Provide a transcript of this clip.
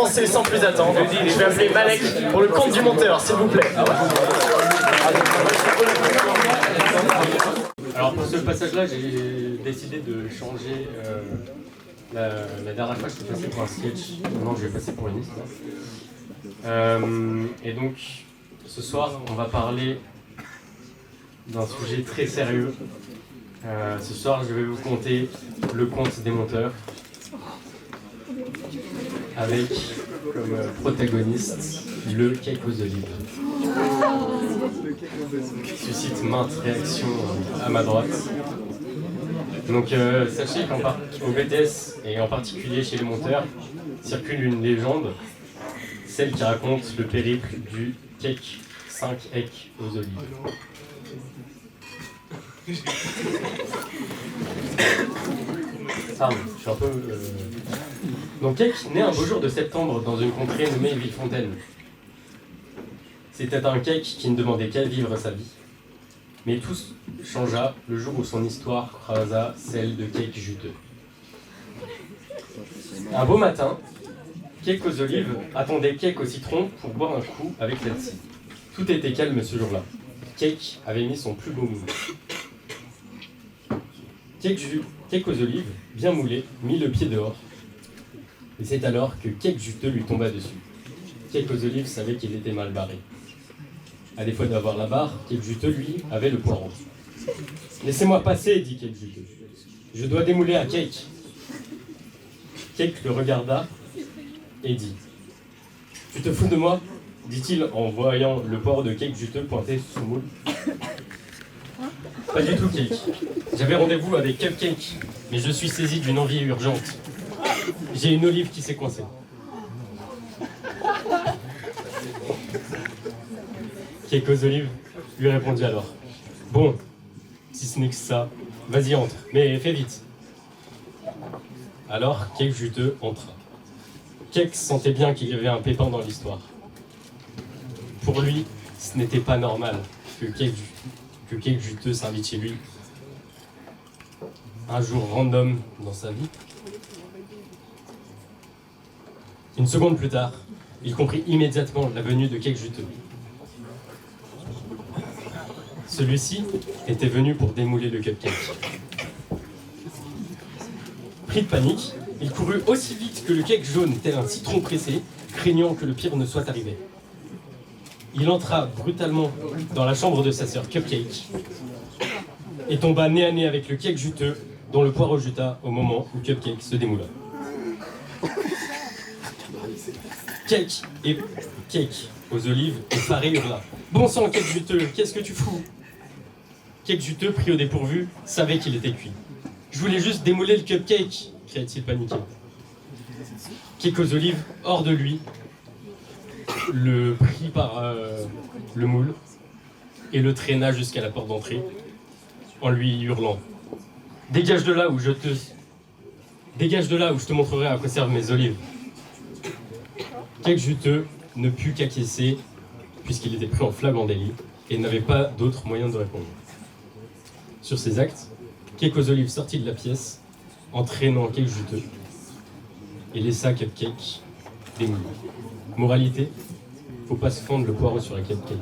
commencer sans plus attendre. Je vais appeler Malek pour le compte du monteur, s'il vous plaît. Alors pour ce passage-là, j'ai décidé de changer. La dernière fois, je suis passé pour un sketch. Maintenant, je vais passer pour une histoire. Et donc, ce soir, on va parler d'un sujet très sérieux. Ce soir, je vais vous conter le conte des monteurs, avec comme protagoniste le cake aux olives. Qui suscite maintes réactions à ma droite. Donc sachez qu'au BTS, et en particulier chez les monteurs, circule une légende, celle qui raconte le périple du cake 5 ec aux olives. Pardon, je suis un peu... Donc Cake naît un beau jour de septembre dans une contrée nommée Villefontaine. C'était un Cake qui ne demandait qu'à vivre sa vie. Mais tout changea le jour où son histoire croisa celle de Cake juteux. Un beau matin, Cake aux olives attendait Cake au citron pour boire un coup avec celle-ci. Tout était calme ce jour-là. Cake avait mis son plus beau moule. Cake aux olives, bien moulé, mit le pied dehors. Et c'est alors que Cake juteux lui tomba dessus. Cake aux olives savait qu'il était mal barré. À défaut d'avoir la barre, Cake juteux, lui, avait le poireau. « Laissez-moi passer, dit Cake juteux. Je dois démouler à Cake. » Cake le regarda et dit « Tu te fous de moi ?» dit-il en voyant le poireau de Cake juteux pointer sous son moule. « Pas du tout, Cake. J'avais rendez-vous avec Cupcake, mais je suis saisi d'une envie urgente. J'ai une olive qui s'est coincée. » Cake aux olives lui répondit alors. « Bon, si ce n'est que ça, vas-y entre, mais fais vite. » Alors Cake juteux entra. Cake sentait bien qu'il y avait un pépin dans l'histoire. Pour lui, ce n'était pas normal que Cake juteux s'invite chez lui un jour random dans sa vie. Une seconde plus tard, il comprit immédiatement la venue de Cake juteux. Celui-ci était venu pour démouler le cupcake. Pris de panique, il courut aussi vite que le cake jaune, tel un citron pressé, craignant que le pire ne soit arrivé. Il entra brutalement dans la chambre de sa sœur Cupcake et tomba nez à nez avec le cake juteux, dont le poireau juta au moment où Cupcake se démoula. Cake aux olives effaré hurla. « Bon sang, Cake juteux, qu'est-ce que tu fous ?» Cake juteux, pris au dépourvu, savait qu'il était cuit. « Je voulais juste démouler le cupcake !» cria-t-il paniqué. Cake aux olives, hors de lui, le prit par le moule et le traîna jusqu'à la porte d'entrée en lui hurlant « Dégage de là où je te montrerai à quoi servent mes olives !» Cake juteux ne put qu'acquiescer puisqu'il était pris en flagrant délit et n'avait pas d'autre moyen de répondre. Sur ces actes, Cake aux olives sortit de la pièce, entraînant Cake juteux, et laissa Cupcake démoulé. Moralité, faut pas se fendre le poireau sur un cupcake.